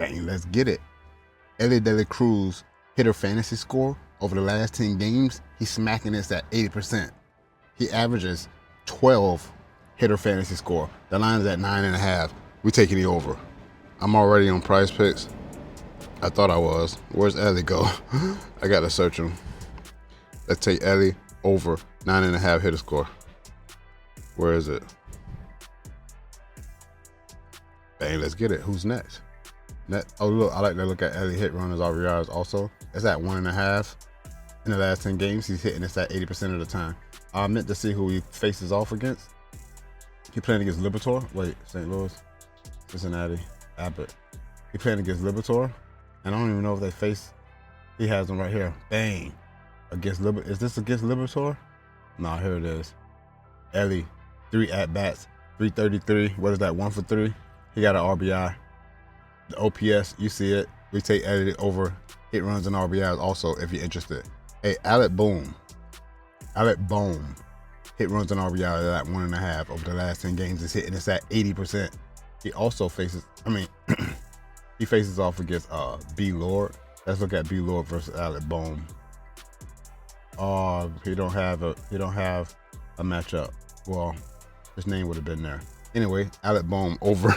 Bang, let's get it. Ellie De La Cruz hitter fantasy score over the last 10 games, he's smacking this at 80%. He averages 12 hitter fantasy score. The line is at 9.5. We taking the over. I'm already on Prize Picks. I thought I was. Where's Ellie go? I gotta search him. Let's take Ellie over 9.5 hitter score. Where is it? Bang, let's get it. Who's next? Oh look, I like to look at Ellie hit runners RBIs also. It's at 1.5. In the last 10 games, he's hitting this at 80% of the time. I meant to see who he faces off against. He playing against Libertor. Wait, St. Louis, Cincinnati, Abbott. He playing against Libertor, and I don't even know if they face. He has them right here. Bang, against Libertor. Is this against Libertor? Nah, here it is. Ellie, 3 at bats, 333. What is that? 1 for 3. He got an RBI. The OPS, you see it. We take Ellie over hit runs and RBIs also if you're interested. Hey, Alec Bohm, hit runs and RBIs at 1.5 over the last 10 games. Is hitting this at 80%. He also faces, he faces off against B. Lord. Let's look at B. Lord versus Alec Bohm. He don't have a matchup. Well, his name would have been there. Anyway, Alec Bohm over.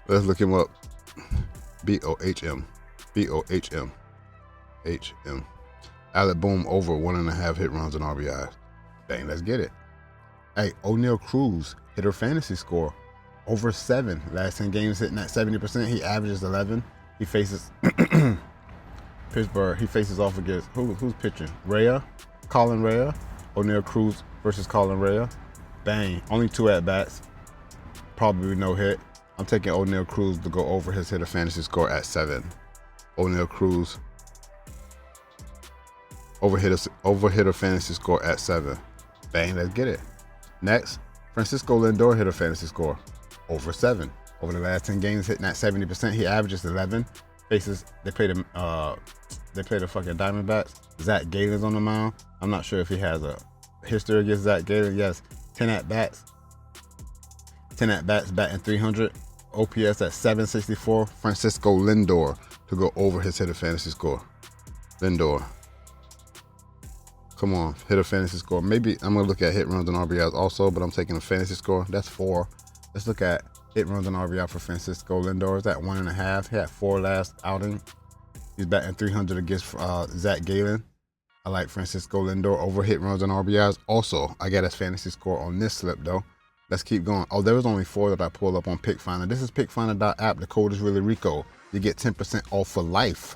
Let's look him up. B-O-H-M. Alec Bohm over 1.5 hit runs and RBIs. Dang, let's get it. Hey, O'Neal Cruz hitter fantasy score over 7. Last 10 games hitting at 70%. He averages 11. He faces Pittsburgh. He faces off against who's pitching? Colin Rea. O'Neal Cruz versus Colin Rea. Bang, only 2 at bats. Probably no hit. I'm taking O'Neal Cruz to go over his hitter fantasy score at 7. O'Neal Cruz over hitter fantasy score at 7. Bang, let's get it. Next, Francisco Lindor hitter fantasy score over 7. Over the last 10 games hitting at 70%. He averages 11. They play the fucking Diamondbacks. Zach Galen's on the mound. I'm not sure if he has a history against Zach Galen. Yes, 10 at bats, batting 300. OPS at 764. Francisco Lindor to go over his hitter fantasy score. Lindor. Come on, hitter fantasy score. Maybe I'm gonna look at hit runs and RBIs also, but I'm taking a fantasy score. That's 4. Let's look at hit runs and RBI for Francisco Lindor. It's at 1.5. He had 4 last outing. He's batting 300 against Zach Galen. I like Francisco Lindor over hit runs and RBIs. Also, I got his fantasy score on this slip though. Let's keep going. Oh, there was only 4 that I pulled up on PickFinder. This is PickFinder.app. The code is ReallyRico. You get 10% off for life.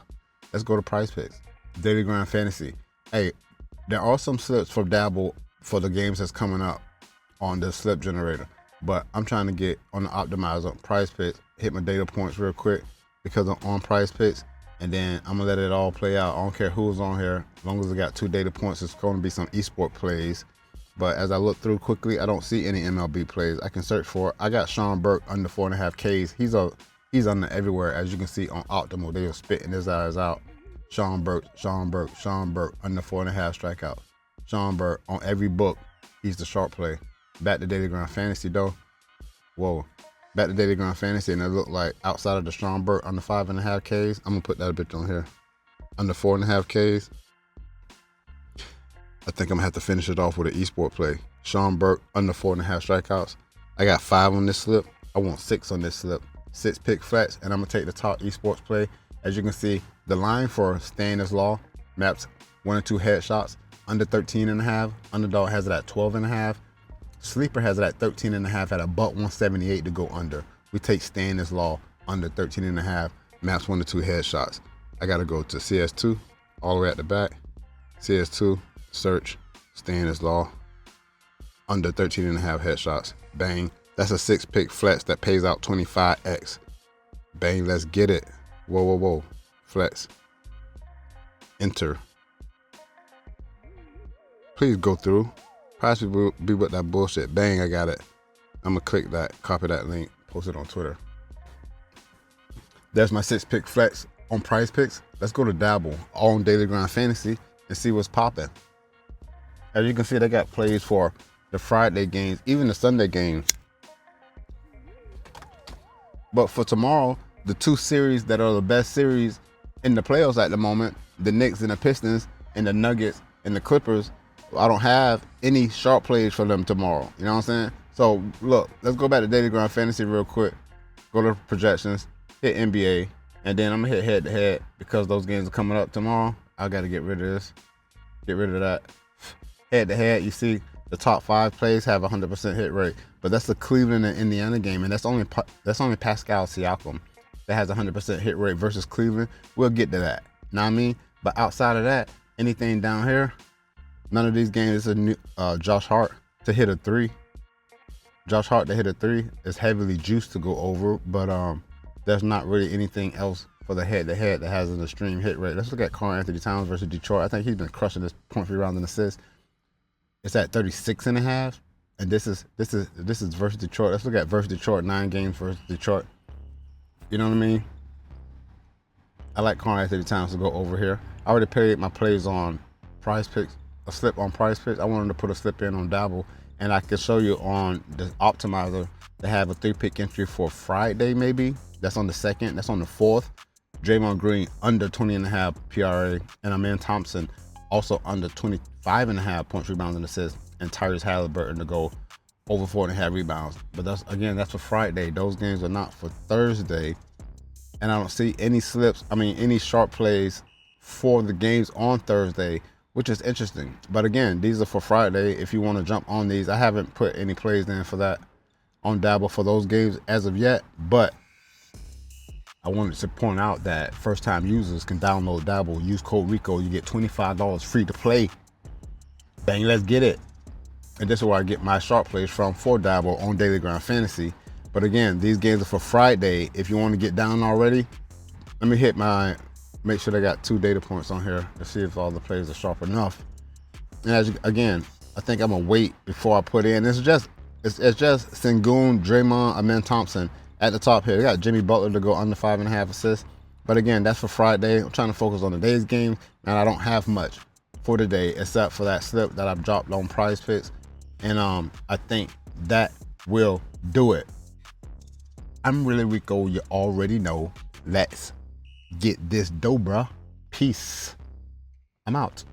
Let's go to Prize Picks. Daily Grind Fantasy. Hey, there are some slips for Dabble for the games that's coming up on the slip generator. But I'm trying to get on the optimizer, Prize Picks, hit my data points real quick because I'm on Prize Picks. And then I'm gonna let it all play out. I don't care who's on here. As long as I got 2 data points, it's gonna be some esport plays. But as I look through quickly, I don't see any MLB plays. I can search for it. I got Sean Burke under 4.5 Ks. He's under everywhere, as you can see on Optimal. They are spitting his eyes out. Sean Burke under 4.5 strikeouts. Sean Burke on every book. He's the sharp play. Back to Daily Grind Fantasy though. Whoa. Back to Daily Grind Fantasy, and it looked like outside of the Sean Burke under 5.5 Ks. I'm gonna put that a bit on here. Under 4.5 Ks. I think I'm gonna have to finish it off with an esport play. Sean Burke under 4.5 strikeouts. I got 5 on this slip. I want 6 on this slip. 6 pick flats, and I'm gonna take the top esports play. As you can see, the line for Stannis Law maps 1 and 2 headshots under 13.5. Underdog has it at 12.5. Sleeper has it at 13.5 at a +178 to go under. We take Stannis Law under 13.5. Maps 1 to 2 headshots. I gotta go to CS2 all the way at the back. CS2. Search Stannis Law under 13.5 headshots. Bang. That's a 6 pick flex that pays out 25x. Bang, let's get it. Whoa. Flex. Enter. Please go through. Possibly be with that bullshit. Bang, I got it. I'm gonna click that, copy that link, post it on Twitter. There's my 6 pick flex on Prize Picks. Let's go to Dabble, all on Daily Grind Fantasy, and see what's popping. As you can see, they got plays for the Friday games, even the Sunday games. But for tomorrow, the two series that are the best series in the playoffs at the moment, the Knicks and the Pistons and the Nuggets and the Clippers, I don't have any sharp plays for them tomorrow. You know what I'm saying? So look, let's go back to Daily Grind Fantasy real quick. Go to projections, hit NBA, and then I'm gonna hit head to head because those games are coming up tomorrow. I gotta get rid of this. Get rid of that. Head to head, you see the top 5 plays have 100% hit rate, but that's the Cleveland and Indiana game, and that's only Pascal Siakam that has 100% hit rate versus Cleveland. We'll get to that. Know what I mean? But outside of that, anything down here, none of these games is a new Josh Hart to hit a 3. Josh Hart to hit a 3 is heavily juiced to go over, but there's not really anything else for the head-to-head that has an extreme hit rate. Let's look at Karl-Anthony Towns versus Detroit. I think he's been crushing this point per round and assists. It's at 36.5, and this is versus Detroit. Let's look at versus Detroit, 9 games versus Detroit. You know what I mean? I like Karl-Anthony Towns to go over here. I already paid my plays on Prize Picks, a slip on Prize Picks. I wanted to put a slip in on Dabble, and I can show you on the optimizer to have a 3-pick entry for Friday maybe. That's on the 2nd. That's on the 4th. Draymond Green under 20.5 PRA, and Amen Thompson also under 25.5 points, rebounds, and assists, and Tyrese Halliburton to go over 4.5 rebounds. But that's for Friday. Those games are not for Thursday, and I don't see any slips. I mean, any sharp plays for the games on Thursday, which is interesting. But again, these are for Friday. If you want to jump on these, I haven't put any plays in for that on Dabble for those games as of yet, but I wanted to point out that first-time users can download Dabble, use code RICO, you get $25 free to play. Bang, let's get it. And this is where I get my sharp plays from for Dabble on Daily Grind Fantasy. But again, these games are for Friday. If you want to get down already, let me make sure they got 2 data points on here to see if all the plays are sharp enough. And again, I think I'm gonna wait before I put in. It's just Sengun, Draymond, Amen Thompson at the top here. They got Jimmy Butler to go under 5.5 assists. But again, that's for Friday. I'm trying to focus on today's game, and I don't have much for today except for that slip that I've dropped on Prize Picks. And I think that will do it. I'm ReallyRico. You already know. Let's get this dough, bruh. Peace. I'm out.